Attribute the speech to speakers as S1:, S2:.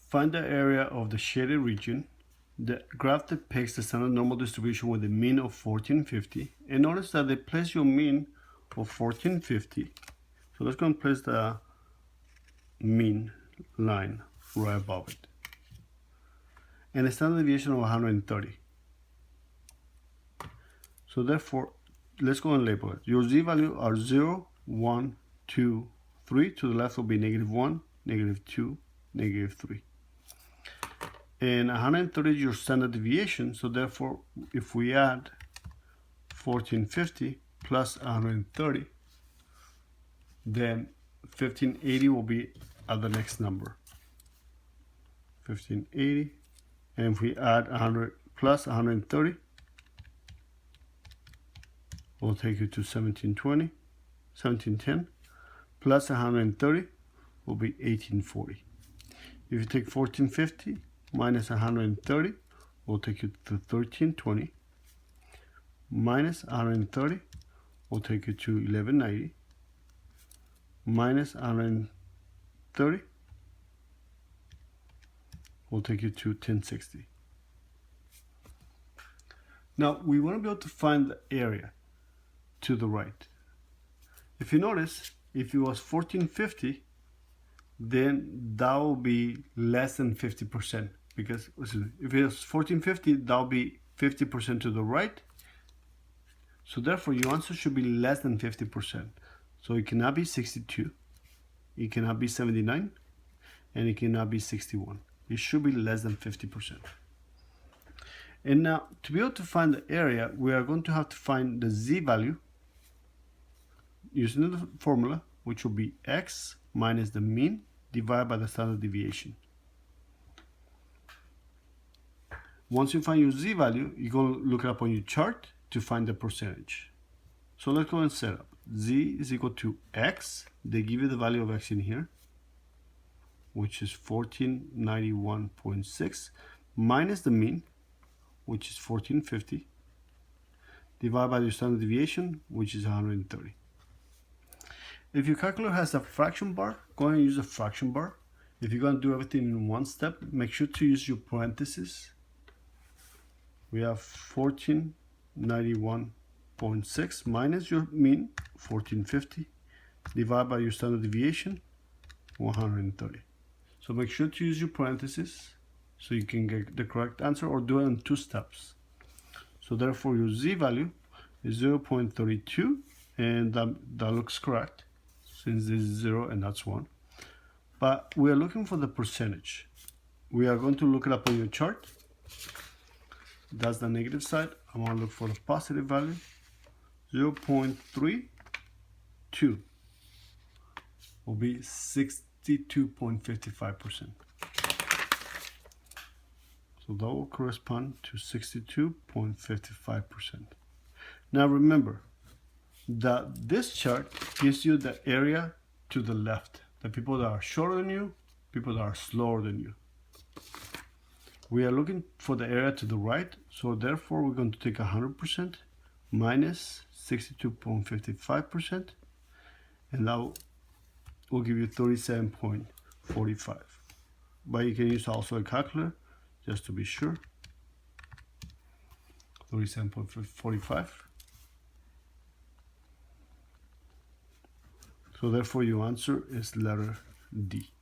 S1: Find the area of the shaded region. The graph depicts the standard normal distribution with a mean of 1450. And notice that they place your mean of 1450. So let's go and place the mean line right above it. And a standard deviation of 130. So therefore, let's go and label it. Your z-value are 0, 1, 2, 3. To the left will be -1, -2, -3. And 130 is your standard deviation. So therefore, if we add 1450 plus 130, then 1580 will be at the next number. 1580. And if we add 100 plus 130, we'll take you to 1720, 1710, plus 130 will be 1840. If you take 1450 minus 130, we'll take you to 1320, minus 130 will take you to 1190, minus 130 will take you to 1060. Now we want to be able to find the area to the right. If you notice, if it was 1450, then that will be less than 50%, because if it was 1450, that will be 50% to the right. So therefore your answer should be less than 50%. So it cannot be 62, it cannot be 79, and it cannot be 61. It should be less than 50%. And now to be able to find the area, we are going to have to find the z-value using the formula, which will be x minus the mean divided by the standard deviation. Once you find your z-value, you're going to look it up on your chart to find the percentage. So let's go and set up. Z is equal to x. They give you the value of x in here, which is 1491.6, minus the mean, which is 1450, divided by the standard deviation, which is 130. If your calculator has a fraction bar, go ahead and use a fraction bar. If you're going to do everything in one step, make sure to use your parentheses. We have 1491.6 minus your mean, 1450, divided by your standard deviation, 130. So make sure to use your parentheses so you can get the correct answer, or do it in 2 steps. So therefore your z-value is 0.32, and that looks correct, since this is 0 and that's 1. But we are looking for the percentage. We are going to look it up on your chart. That's the negative side. I want to look for the positive value. 0.32 will be 62.55%. So that will correspond to 62.55%. Now remember that this chart gives you the area to the left. The people that are shorter than you, people that are slower than you. We are looking for the area to the right, so therefore we're going to take 100% minus 62.55%, and that will give you 37.45. But you can use also a calculator just to be sure. 37.45. So therefore your answer is letter D.